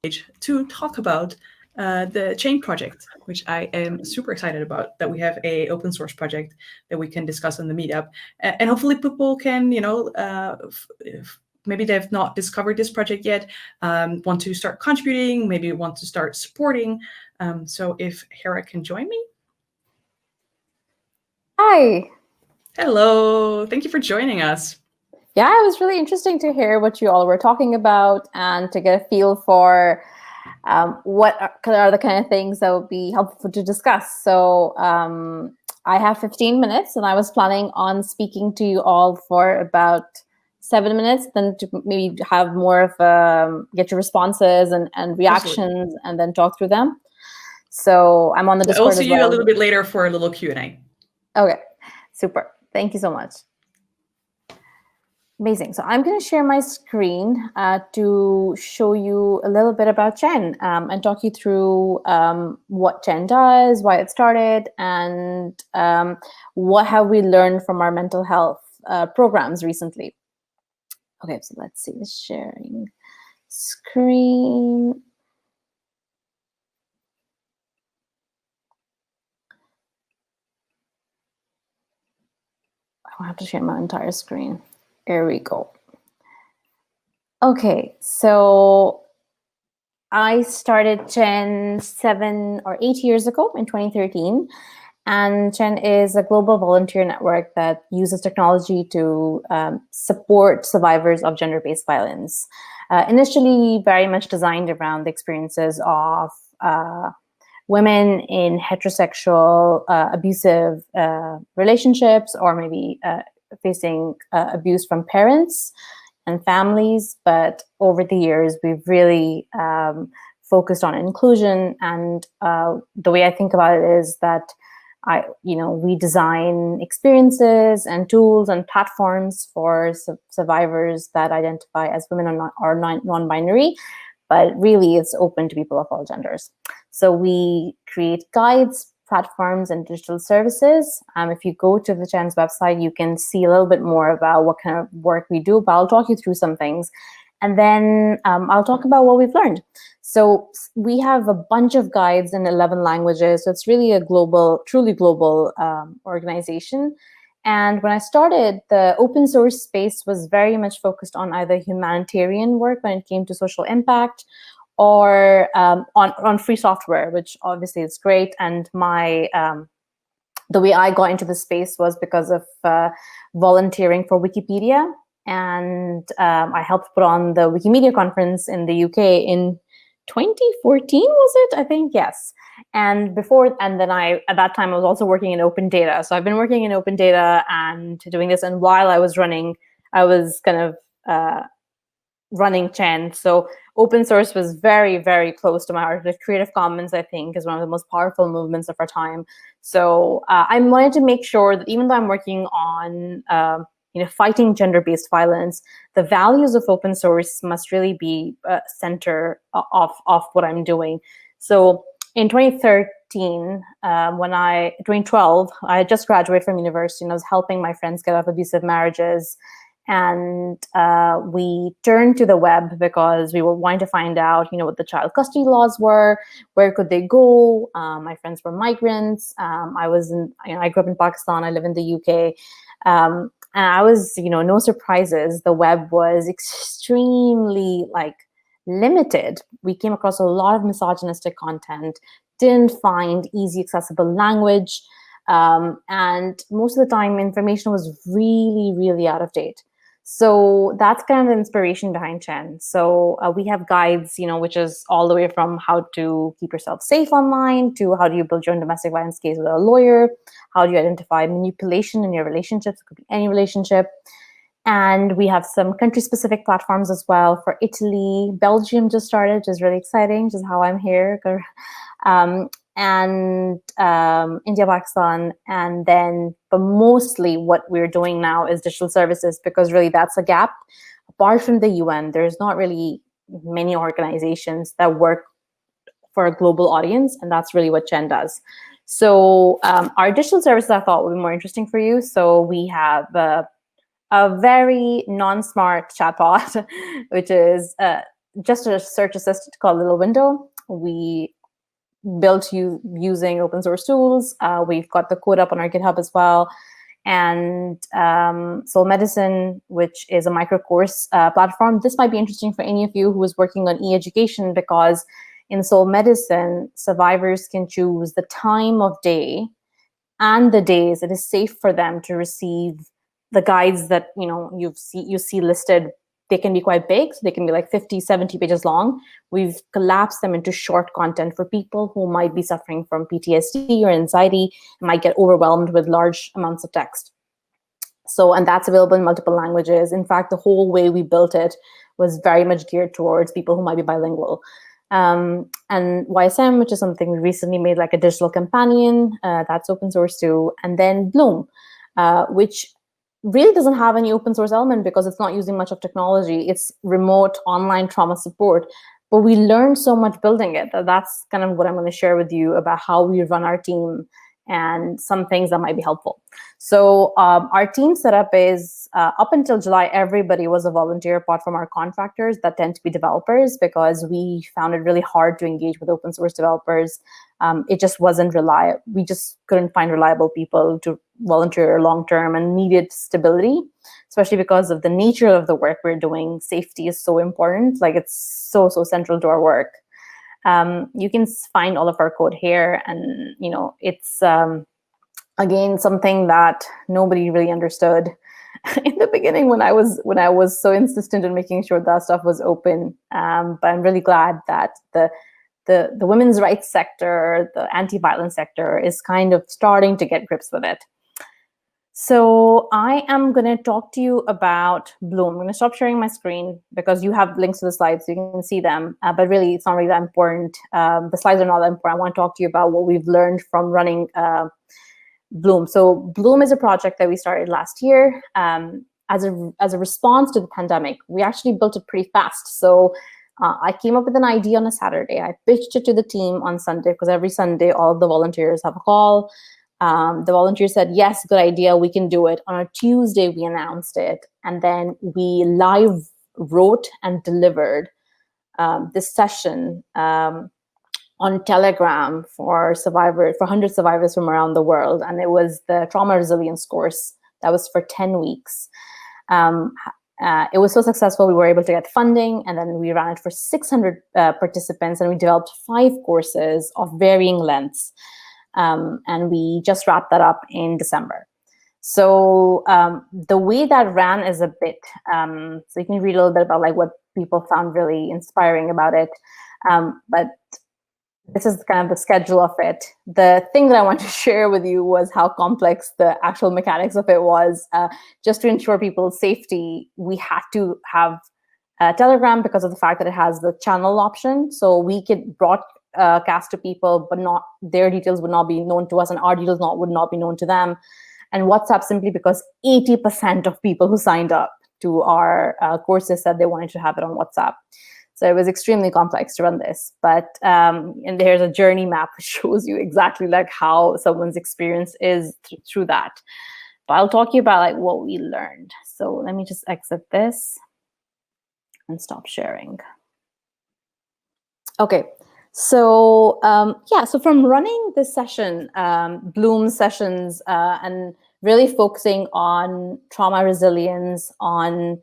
to talk about the CHAYN project, which I am super excited about, that we have a open source project that we can discuss on the meetup. And hopefully people can, if maybe they've not discovered this project yet, want to start contributing, maybe want to start supporting. So if Hera can join me. Hi. Hello, thank you for joining us. Yeah, it was really interesting to hear what you all were talking about and to get a feel for what are the kind of things that would be helpful to discuss. So I have 15 minutes and I was planning on speaking to you all for about 7 minutes, then to maybe have more of get your responses and reactions. Absolutely. And then talk through them. So I'm on the Discord as well. I'll see you a little bit later for a little Q&A. Okay, super. Thank you so much. Amazing. So I'm going to share my screen to show you a little bit about CHAYN and talk you through what CHAYN does, why it started, and what have we learned from our mental health programs recently. Okay, so let's see the sharing screen. I have to share my entire screen. There we go. Okay, so I started CHAYN 7 or 8 years ago in 2013. And CHAYN is a global volunteer network that uses technology to support survivors of gender-based violence. Initially very much designed around the experiences of women in heterosexual abusive relationships, or maybe facing abuse from parents and families. But over the years, we've really focused on inclusion. And the way I think about it is that we design experiences and tools and platforms for survivors that identify as women or non-binary, but really it's open to people of all genders. So we create guides, platforms, and digital services. If you go to the CHAYN's website, you can see a little bit more about what kind of work we do, but I'll talk you through some things. And then I'll talk about what we've learned. So we have a bunch of guides in 11 languages. So it's really a global, truly global organization. And when I started, the open source space was very much focused on either humanitarian work when it came to social impact, or on free software, which obviously is great. And the way I got into the space was because of volunteering for Wikipedia. And I helped put on the Wikimedia conference in the UK in 2014, was it? I think, yes. And then at that time, I was also working in open data. So I've been working in open data and doing this. And while I was running, I was kind of running CHAYN. So open source was very, very close to my heart. The Creative Commons, I think, is one of the most powerful movements of our time. So I wanted to make sure that even though I'm working on fighting gender-based violence, the values of open source must really be center of what I'm doing. So in 2012, I had just graduated from university and I was helping my friends get out of abusive marriages. And we turned to the web because we were wanting to find out, what the child custody laws were, where could they go. My friends were migrants. I grew up in Pakistan. I live in the UK. And I was, no surprises. The web was extremely limited. We came across a lot of misogynistic content, didn't find easy, accessible language. And most of the time, information was really, really out of date. So that's kind of the inspiration behind CHAYN. So we have guides, which is all the way from how to keep yourself safe online to how do you build your own domestic violence case with a lawyer, how do you identify manipulation in your relationships, it could be any relationship. And we have some country-specific platforms as well for Italy. Belgium just started, which is really exciting, which is how I'm here. And India, Pakistan, and then, but mostly what we're doing now is digital services, because really that's a gap. Apart from the UN, there's not really many organizations that work for a global audience, and that's really what CHAYN does. So our digital services I thought would be more interesting for you. So we have a very non-smart chatbot, which is just a search assistant called Little Window. We built using open source tools. We've got the code up on our GitHub as well. And Soul Medicine, which is a micro course platform. This might be interesting for any of you who is working on e-education, because in Soul Medicine, survivors can choose the time of day and the days it is safe for them to receive the guides that you see listed. They can be quite big, so they can be like 50, 70 pages long. We've collapsed them into short content for people who might be suffering from PTSD or anxiety and might get overwhelmed with large amounts of text. So, and that's available in multiple languages. In fact, the whole way we built it was very much geared towards people who might be bilingual. And YSM, which is something we recently made, like a digital companion, that's open source too. And then Bloom, which really doesn't have any open source element because it's not using much of technology. It's remote online trauma support. But we learned so much building it that's kind of what I'm going to share with you about how we run our team and some things that might be helpful. So our team setup is, up until July, everybody was a volunteer apart from our contractors that tend to be developers, because we found it really hard to engage with open source developers. It just wasn't reliable. We just couldn't find reliable people to volunteer long-term and needed stability, especially because of the nature of the work we're doing. Safety is so important. Like, it's so central to our work. You can find all of our code here, and it's again something that nobody really understood in the beginning when I was so insistent in making sure that stuff was open. But I'm really glad that the women's rights sector, the anti-violence sector, is kind of starting to get grips with it. So I am going to talk to you about Bloom. I'm going to stop sharing my screen because you have links to the slides so you can see them. But really, it's not really that important. The slides are not that important. I want to talk to you about what we've learned from running Bloom. So Bloom is a project that we started last year as a response to the pandemic. We actually built it pretty fast. So I came up with an idea on a Saturday. I pitched it to the team on Sunday, because every Sunday all of the volunteers have a call. The volunteer said, yes, good idea, we can do it. On a Tuesday, we announced it. And then we live wrote and delivered this session on Telegram for 100 survivors from around the world. And it was the trauma resilience course that was for 10 weeks. It was so successful, we were able to get funding, and then we ran it for 600 participants, and we developed 5 courses of varying lengths. And we just wrapped that up in December. So the way that ran is a bit, so you can read a little bit about like what people found really inspiring about it. But this is kind of the schedule of it. The thing that I want to share with you was how complex the actual mechanics of it was. Just to ensure people's safety, we had to have Telegram because of the fact that it has the channel option. So we could broadcast to people, but not their details would not be known to us, and our details would not be known to them. And WhatsApp, simply because 80% of people who signed up to our courses said they wanted to have it on WhatsApp. So it was extremely complex to run this. But and there's a journey map which shows you exactly like how someone's experience is through that. But I'll talk to you about like what we learned. So let me just exit this and stop sharing. Okay. So yeah, so from running this session, Bloom sessions, and really focusing on trauma resilience, on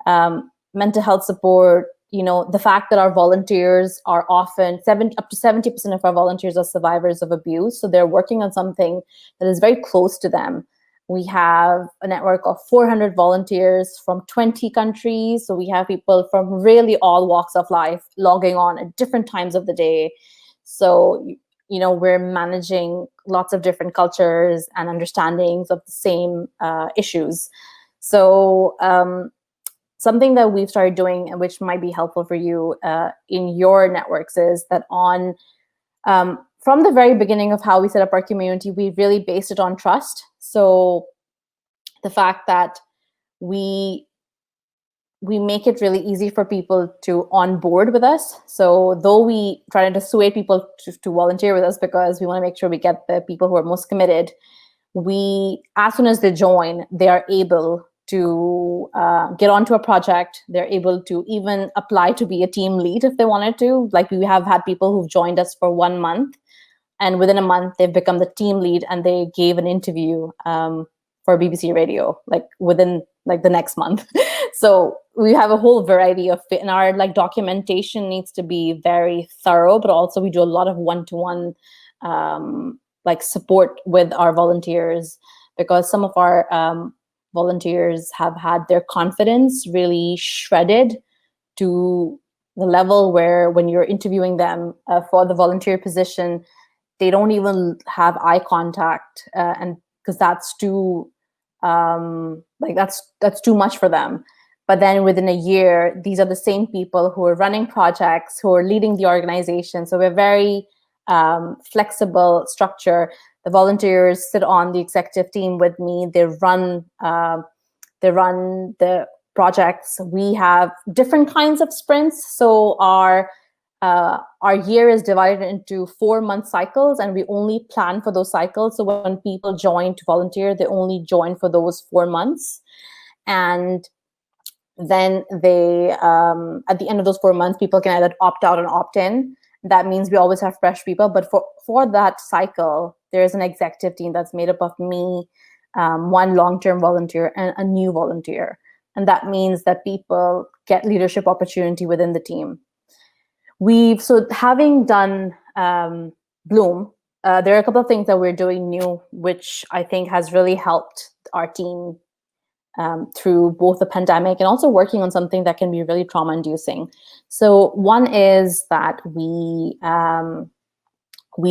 mental health support, the fact that our volunteers are often up to 70% of our volunteers are survivors of abuse. So they're working on something that is very close to them. We have a network of 400 volunteers from 20 countries. So we have people from really all walks of life logging on at different times of the day. So, we're managing lots of different cultures and understandings of the same issues. So something that we've started doing, and which might be helpful for you in your networks, is that from the very beginning of how we set up our community, we really based it on trust. So the fact that we make it really easy for people to onboard with us. So though we try to dissuade people to volunteer with us because we want to make sure we get the people who are most committed, as soon as they join, they are able to get onto a project. They're able to even apply to be a team lead if they wanted to. Like, we have had people who've joined us for 1 month, and within a month they've become the team lead, and they gave an interview for BBC Radio, like within like the next month. So we have a whole variety of fit, and our like documentation needs to be very thorough, but also we do a lot of one-to-one like support with our volunteers, because some of our volunteers have had their confidence really shredded to the level where when you're interviewing them for the volunteer position, they don't even have eye contact, and because that's too like that's too much for them. But then within a year, these are the same people who are running projects, who are leading the organization. So we're very flexible structure. The volunteers sit on the executive team with me. They run the projects. We have different kinds of sprints. So our year is divided into 4-month cycles, and we only plan for those cycles. So when people join to volunteer, they only join for those 4 months. And then they, at the end of those 4 months, people can either opt out and opt in. That means we always have fresh people. But for that cycle, there's an executive team that's made up of me, one long-term volunteer, and a new volunteer. And that means that people get leadership opportunity within the team. So having done Bloom, there are a couple of things that we're doing new, which I think has really helped our team through both the pandemic and also working on something that can be really trauma-inducing. So one is that we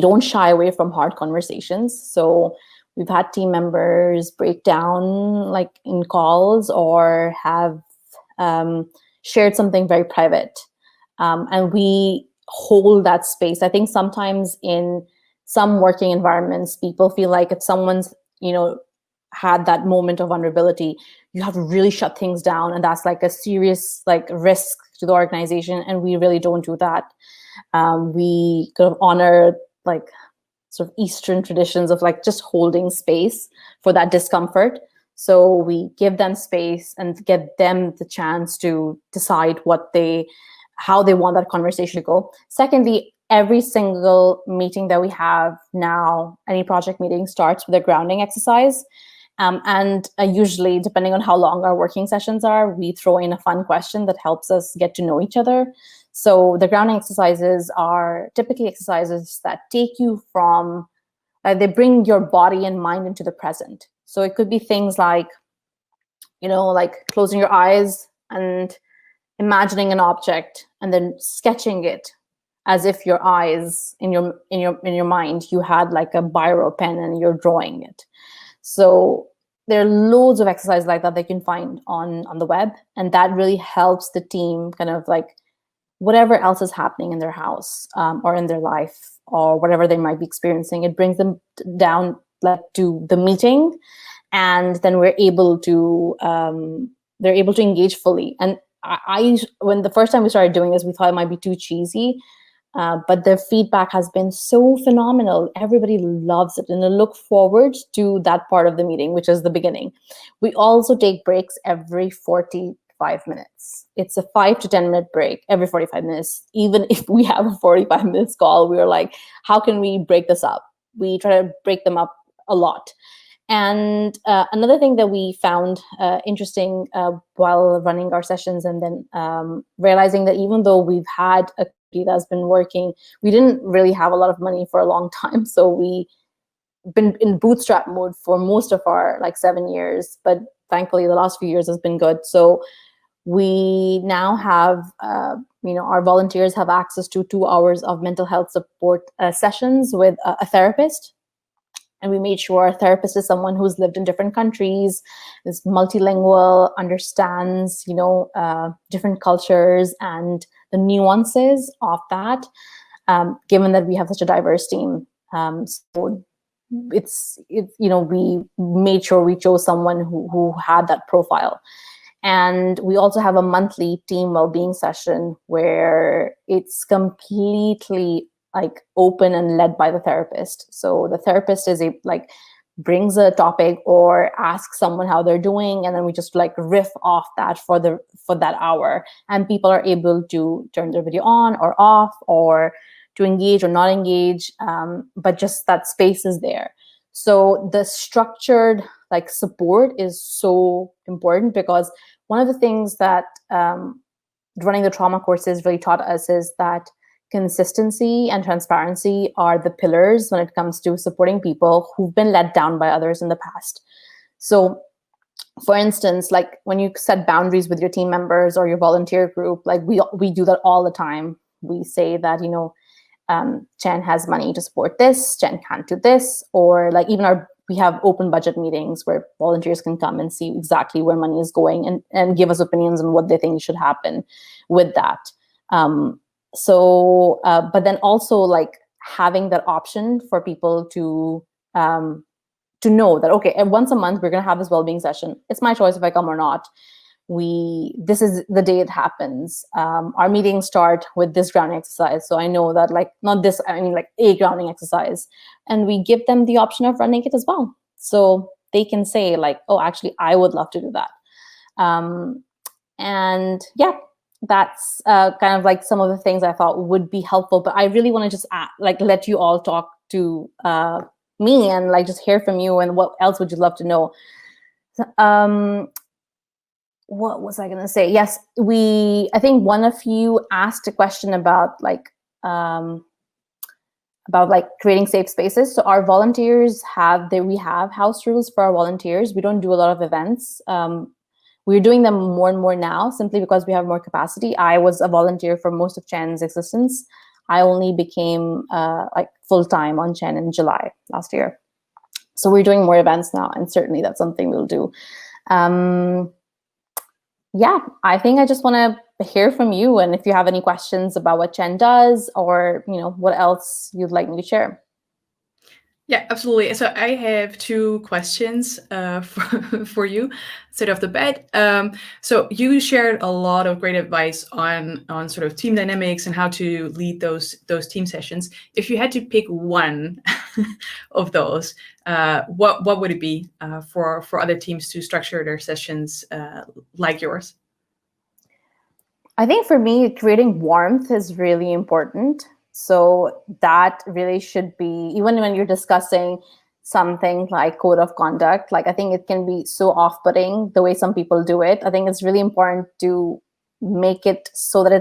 don't shy away from hard conversations. So we've had team members break down like in calls, or have shared something very private. And we hold that space. I think sometimes in some working environments, people feel like if someone's, had that moment of vulnerability, you have to really shut things down. And that's like a serious like risk to the organization. And we really don't do that. We kind of honor like sort of Eastern traditions of like just holding space for that discomfort. So we give them space and give them the chance to decide how they want that conversation to go. Secondly, every single meeting that we have now, any project meeting starts with a grounding exercise. And usually, depending on how long our working sessions are, we throw in a fun question that helps us get to know each other. So the grounding exercises are typically exercises that take you from, they bring your body and mind into the present. So it could be things like, like closing your eyes and imagining an object and then sketching it as if your eyes in your mind, you had like a biro pen and you're drawing it. So there are loads of exercises like that they can find on the web, and that really helps the team kind of like whatever else is happening in their house or in their life or whatever they might be experiencing. It brings them down like to the meeting, and then they're able to engage fully. And when the first time we started doing this, we thought it might be too cheesy. But the feedback has been so phenomenal. Everybody loves it, and I look forward to that part of the meeting, which is the beginning. We also take breaks every 45 minutes. It's a 5 to 10 minute break every 45 minutes. Even if we have a 45 minutes call, we're like, how can we break this up? We try to break them up a lot. And another thing that we found interesting while running our sessions, and then realizing that even though we've had a community that's been working, we didn't really have a lot of money for a long time. So we've been in bootstrap mode for most of our 7 years, but thankfully the last few years has been good. So we now have, our volunteers have access to 2 hours of mental health support sessions with a therapist. And we made sure our therapist is someone who's lived in different countries, is multilingual, understands, different cultures and the nuances of that, given that we have such a diverse team. So we made sure we chose someone who had that profile. And we also have a monthly team well-being session where it's completely open and led by the therapist. So the therapist is brings a topic or asks someone how they're doing, and then we just like riff off that for that hour, and people are able to turn their video on or off, or to engage or not engage, but just that space is there. So the structured like support is so important, because one of the things that running the trauma courses really taught us is that consistency and transparency are the pillars when it comes to supporting people who've been let down by others in the past. So for instance, like when you set boundaries with your team members or your volunteer group, like we do that all the time. We say that, CHAYN has money to support this, CHAYN can't do this, or like even we have open budget meetings where volunteers can come and see exactly where money is going, and give us opinions on what they think should happen with that. But then also like having that option for people to know that, okay, once a month we're going to have this well-being session. It's my choice if I come or not. This is the day it happens. Our meetings start with this grounding exercise. So I know that like, not this, I mean like a grounding exercise. And we give them the option of running it as well. So they can say like, oh, actually, I would love to do that. And yeah, that's kind of like some of the things I thought would be helpful. But I really want to just let you all talk to me and like just hear from you, and what else would you love to know? What was I going to say? Yes, I think one of you asked a question about creating safe spaces. So our volunteers we have house rules for our volunteers. We don't do a lot of events. We're doing them more and more now, simply because we have more capacity. I was a volunteer for most of CHAYN's existence. I only became full-time on CHAYN in July last year. So we're doing more events now, and certainly that's something we'll do. Yeah, I think I just want to hear from you, and if you have any questions about what CHAYN does, or what else you'd like me to share. Yeah, absolutely. So I have two questions for you, straight off the bat. So you shared a lot of great advice on sort of team dynamics and how to lead those team sessions. If you had to pick one of those, what would it be for other teams to structure their sessions like yours? I think for me, creating warmth is really important. So that really should be, even when you're discussing something like code of conduct, like I think it can be so off-putting the way some people do it. I think it's really important to make it so that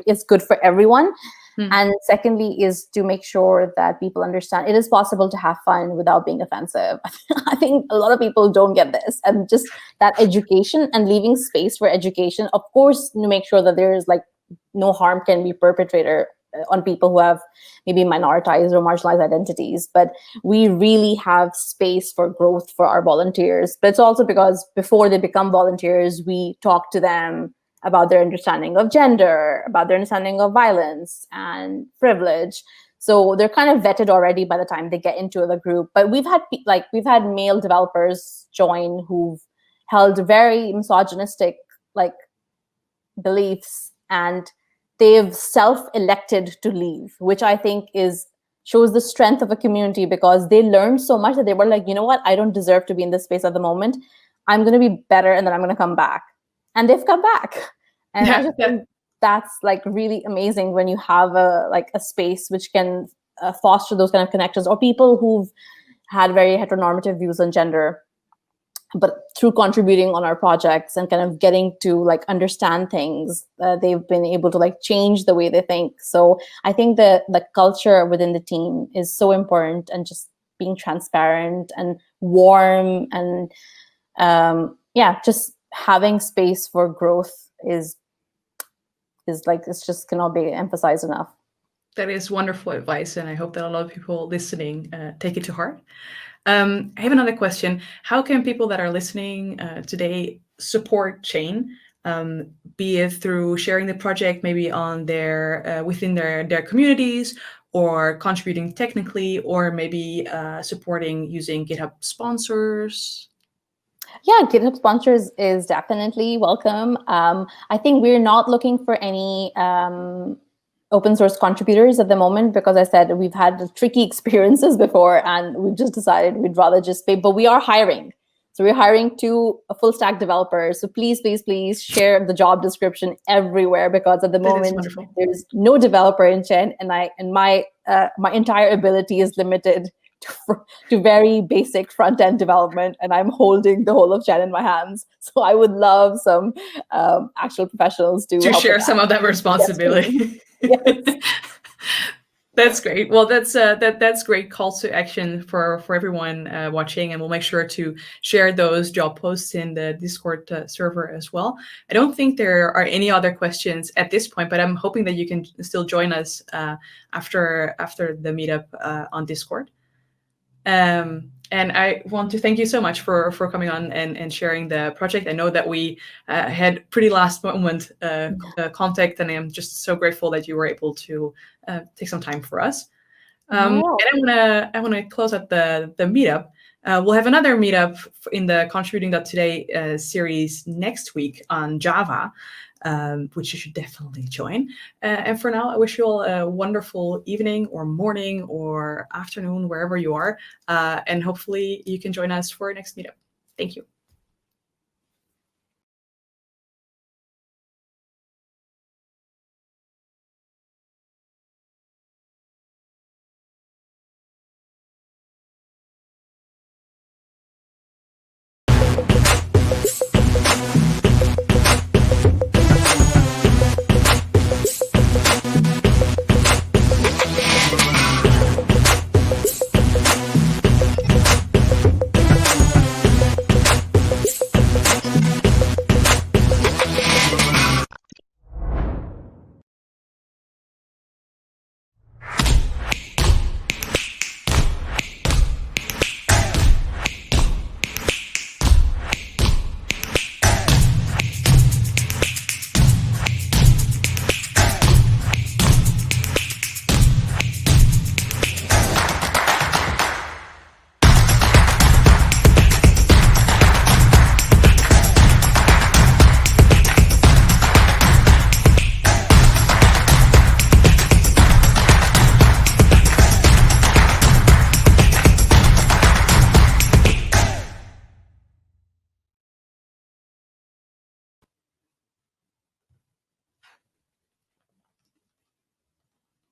it's good for everyone. And secondly is to make sure that people understand it is possible to have fun without being offensive. I think a lot of people don't get this, and just that education and leaving space for education, of course, to make sure that there is like no harm can be perpetrated on people who have maybe minoritized or marginalized identities. But we really have space for growth for our volunteers. But it's also because before they become volunteers, we talk to them about their understanding of gender, about their understanding of violence and privilege. So they're kind of vetted already by the time they get into the group. But we've had male developers join who've held very misogynistic beliefs, and they've self-elected to leave, which I think shows the strength of a community, because they learned so much that they were like, you know what, I don't deserve to be in this space at the moment. I'm going to be better, and then I'm going to come back. And they've come back. And I just think that's like really amazing when you have a space which can foster those kind of connections, or people who've had very heteronormative views on gender, but through contributing on our projects and kind of getting to understand things, they've been able to change the way they think. So I think the culture within the team is so important, and just being transparent and warm, and just having space for growth is it's just cannot be emphasized enough. That is wonderful advice, and I hope that a lot of people listening take it to heart. I have another question. How can people that are listening today support CHAYN, be it through sharing the project maybe on within their communities, or contributing technically, or maybe supporting using GitHub sponsors? Yeah, GitHub sponsors is definitely welcome. I think we're not looking for any open source contributors at the moment, because I said we've had tricky experiences before and we've just decided we'd rather just pay, but we are hiring. So we're hiring 2 full stack developers. So please, please, please share the job description everywhere, because at the moment there's no developer in CHAYN, and my entire ability is limited to very basic front end development, and I'm holding the whole of CHAYN in my hands. So I would love some actual professionals to share some of that responsibility. Yes. That's great. Well, that's great call to action for everyone watching, and we'll make sure to share those job posts in the Discord server as well. I don't think there are any other questions at this point, but I'm hoping that you can still join us after the meetup on Discord. And I want to thank you so much for coming on and sharing the project. I know that we had pretty last moment contact, and I'm just so grateful that you were able to take some time for us. And I want to close out the meetup. We'll have another meetup in the Contributing.today series next week on Java, which you should definitely join. And for now, I wish you all a wonderful evening or morning or afternoon, wherever you are. And hopefully you can join us for our next meetup. Thank you.